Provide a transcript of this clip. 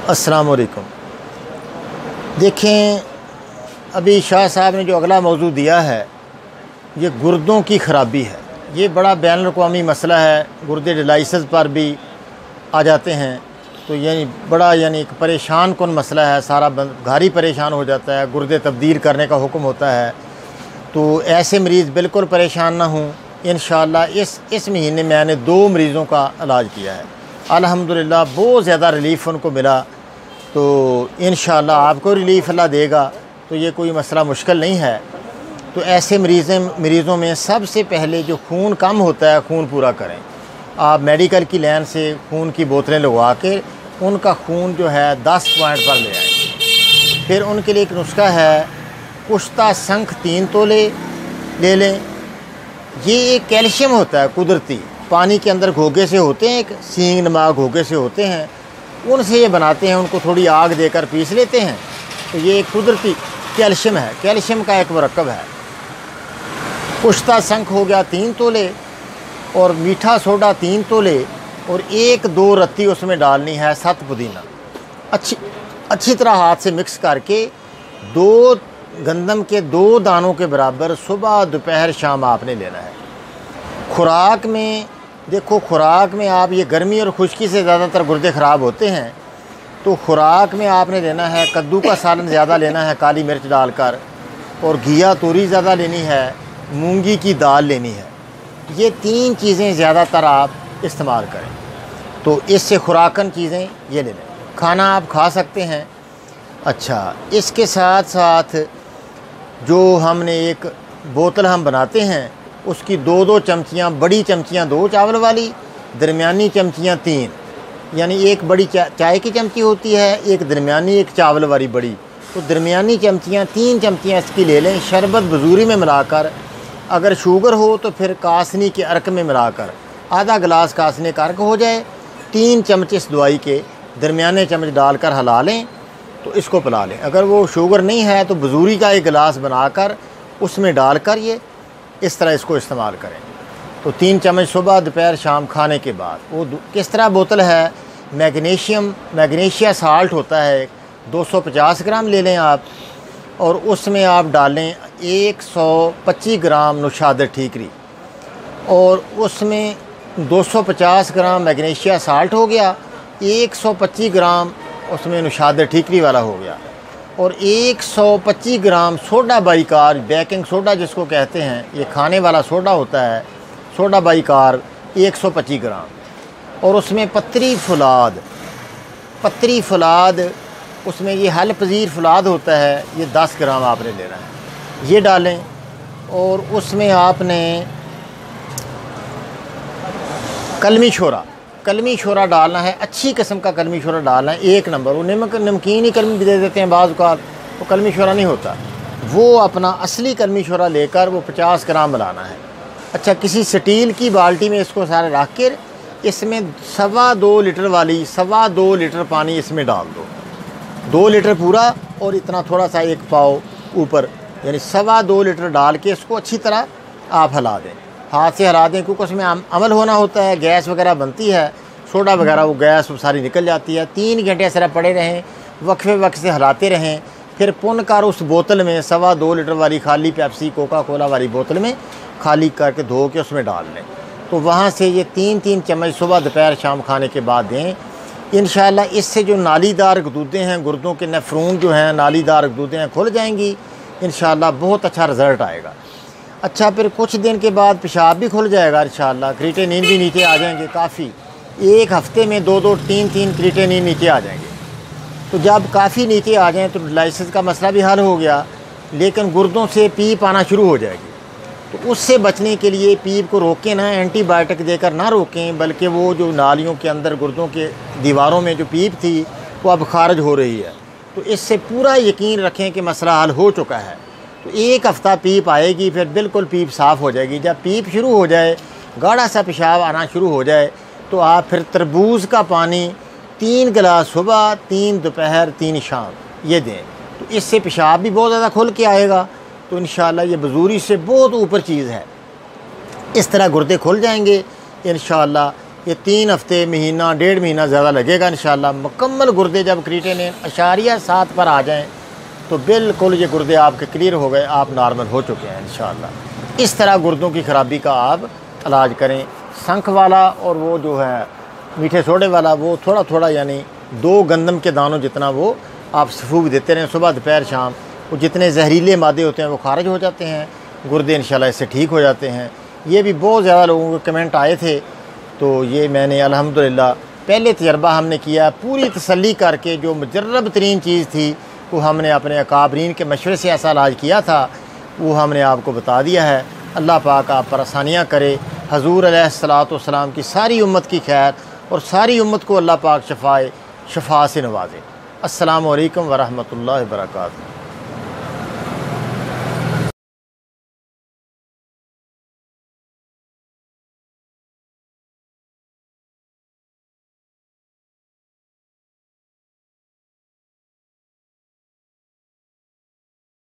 अस्सलाम वालेकुम। देखें, अभी शाह साहब ने जो अगला मौजू दिया है ये गुर्दों की ख़राबी है। ये बड़ा बैनुल अक़वामी मसला है, गुर्दे डायलिसिस पर भी आ जाते हैं। तो बड़ा एक परेशान कुन मसला है, सारा घर ही परेशान हो जाता है, गुर्दे तब्दील करने का हुक्म होता है। तो ऐसे मरीज़ बिल्कुल परेशान ना हों। इंशाअल्लाह इस महीने मैंने 2 मरीज़ों का इलाज किया है, अल्हम्दुलिल्लाह बहुत ज़्यादा रिलीफ़ उनको मिला। तो इंशाअल्लाह आपको रिलीफ़ अल्लाह देगा, तो ये कोई मसला मुश्किल नहीं है। तो ऐसे मरीज़ों में सबसे पहले जो खून कम होता है, खून पूरा करें। आप मेडिकल की लाइन से खून की बोतलें लगवा के उनका खून जो है 10 पॉइंट पर ले आएँ। फिर उनके लिए एक नुस्खा है, कुश्ता शंख 3 तोले ले लें। ये एक कैल्शियम होता है कुदरती, पानी के अंदर घोगे से होते हैं, एक सींग नमा घोगे से होते हैं, उनसे ये बनाते हैं। उनको थोड़ी आग देकर पीस लेते हैं। तो ये एक कुदरती कैल्शियम है, कैल्शियम का एक मरकब है। कुश्ता शंख हो गया 3 तोले, और मीठा सोडा 3 तोले, और 1-2 रत्ती उसमें डालनी है सत पुदीना। अच्छी तरह हाथ से मिक्स करके 2 गंदम के 2 दानों के बराबर सुबह दोपहर शाम आपने लेना है। खुराक में देखो, खुराक में आप ये गर्मी और खुश्की से ज़्यादातर गुर्दे ख़राब होते हैं। तो खुराक में आपने लेना है, कद्दू का सालन ज़्यादा लेना है काली मिर्च डालकर, और घिया तोरी ज़्यादा लेनी है, मूंगी की दाल लेनी है। ये 3 चीज़ें ज़्यादातर आप इस्तेमाल करें। तो इससे खुराकन चीज़ें ये ले लें। खाना आप खा सकते हैं। अच्छा, इसके साथ साथ जो हमने एक बोतल हम बनाते हैं, उसकी 2-2 चमचियाँ, बड़ी चमचियाँ 2 चावल वाली, दरमियानी चमचियाँ 3, यानी एक बड़ी चाय की चमची होती है, एक दरमियानी, एक चावल वाली बड़ी। तो दरमियानी चमचियाँ 3 चमचियाँ इसकी ले लें, शरबत बजूरी में मिलाकर। अगर शुगर हो तो फिर कासनी के अर्क में मिलाकर आधा गिलास कासनी का अर्क हो जाए, 3 चम्मच इस दवाई के दरमियाने चम्मच डालकर हिला लें, तो इसको पिला लें। अगर वो शुगर नहीं है तो बजूरी का एक गिलास बनाकर उसमें डालकर ये इस तरह इसको इस्तेमाल करें। तो 3 चम्मच सुबह दोपहर शाम खाने के बाद। वो किस तरह बोतल है, मैग्नीशिया साल्ट होता है, 250 ग्राम ले लें आप, और उसमें आप डालें 125 ग्राम नुशादर ठीकरी, और उसमें 250 ग्राम मैग्नीशिया साल्ट हो गया, 125 ग्राम उसमें नुशादर ठीकरी वाला हो गया, और 125 ग्राम सोडा बाइकार, बेकिंग सोडा जिसको कहते हैं, ये खाने वाला सोडा होता है, सोडा बाइकार 125 ग्राम, और उसमें पत्री फुलाद उसमें ये हल पजीर फुलाद होता है, ये 10 ग्राम आपने लेना है, ये डालें। और उसमें आपने कलमी शोरा डालना है, अच्छी किस्म का कलमी शोरा डालना है, 1 नंबर। वो नमकीन ही कलमी भी दे देते हैं बाज़ औक़ात, वो कलमी शोरा नहीं होता। वो अपना असली कलमी शोरा लेकर वो 50 ग्राम मिलाना है। अच्छा, किसी स्टील की बाल्टी में इसको सारा रख कर इसमें 2.25 लीटर पानी इसमें डाल दो, 2 लीटर पूरा, और इतना थोड़ा सा 1 पाव ऊपर, यानी 2.25 लीटर डाल के इसको अच्छी तरह आप हिला दें, हाथ से हिला दें, क्योंकि उसमें अमल होना होता है, गैस वगैरह बनती है, सोडा वगैरह, वो गैस सारी निकल जाती है। 3 घंटे सिर्फ पड़े रहें, वक्फे वक्त से हिलाते रहें। फिर पुन कर उस बोतल में 2.25 लीटर वाली खाली पेप्सी कोका कोला वाली बोतल में खाली करके धो के उसमें डाल लें। तो वहाँ से ये 3-3 चम्मच सुबह दोपहर शाम खाने के बाद दें। इंशाअल्लाह इससे जो नालीदार गदूदें हैं, गुर्दों के नेफ्रोन जो हैं, नालीदार गदूदें हैं, खुल जाएंगी। इंशाअल्लाह बहुत अच्छा रिज़ल्ट आएगा। अच्छा, फिर कुछ दिन के बाद पेशाब भी खुल जाएगा इंशाअल्लाह, क्रिएटिनिन भी नीचे आ जाएंगे काफ़ी। 1 हफ़्ते में 2-2, 3-3 क्रिएटिनिन नीचे आ जाएंगे। तो जब काफ़ी नीचे आ जाएँ तो डायलिसिस का मसला भी हल हो गया, लेकिन गुर्दों से पीप आना शुरू हो जाएगी। तो उससे बचने के लिए पीप को रोकें ना, एंटीबायोटिक देकर ना रोकें, बल्कि वो जो नालियों के अंदर गुर्दों के दीवारों में जो पीप थी वो अब खारिज हो रही है। तो इससे पूरा यकीन रखें कि मसला हल हो चुका है। तो 1 हफ़्ता पीप आएगी, फिर बिल्कुल पीप साफ़ हो जाएगी। जब पीप शुरू हो जाए, गाढ़ा सा पेशाब आना शुरू हो जाए, तो आप फिर तरबूज का पानी 3 गिलास सुबह, 3 दोपहर, 3 शाम ये दें। तो इससे पेशाब भी बहुत ज़्यादा खुल के आएगा। तो इंशाअल्लाह ये बजूरी से बहुत ऊपर चीज़ है। इस तरह गुर्दे खुल जाएंगे इंशाअल्लाह। ये 3 हफ्ते, महीना, 1.5 महीना ज़्यादा लगेगा इंशाअल्लाह। मुकम्मल गुर्दे जब क्रिएटिनिन *7 पर आ जाएँ तो बिल्कुल ये गुर्दे आपके क्लियर हो गए, आप नॉर्मल हो चुके हैं इंशाअल्लाह। इस तरह गुर्दों की ख़राबी का आप इलाज करें। शंख वाला और वो जो है मीठे सोडे वाला, वो थोड़ा थोड़ा यानी 2 गंदम के दानों जितना वो आप सफूक देते रहें सुबह, दोपहर, शाम। वो जितने जहरीले मादे होते हैं वो खारिज हो जाते हैं, गुर्दे इंशाल्लाह इससे ठीक हो जाते हैं। ये भी बहुत ज़्यादा लोगों के कमेंट आए थे, तो ये मैंने अल्हम्दुलिल्लाह पहले तजर्बा हमने किया, पूरी तसल्ली करके जो मुजर्रब तरीन चीज़ थी वो हमने अपने अकाबरीन के मशवरे से ऐसा इलाज किया था, वो हमने आपको बता दिया है। अल्लाह पाक आप पर आसानियाँ करे। हजूर अलैहिस्सलाम की सारी उम्मत की खैर और सारी उम्मत को अल्लाह पाक शफा से नवाजे। अस्सलामु अलैकुम व रहमतुल्लाहि व बरकातुहू।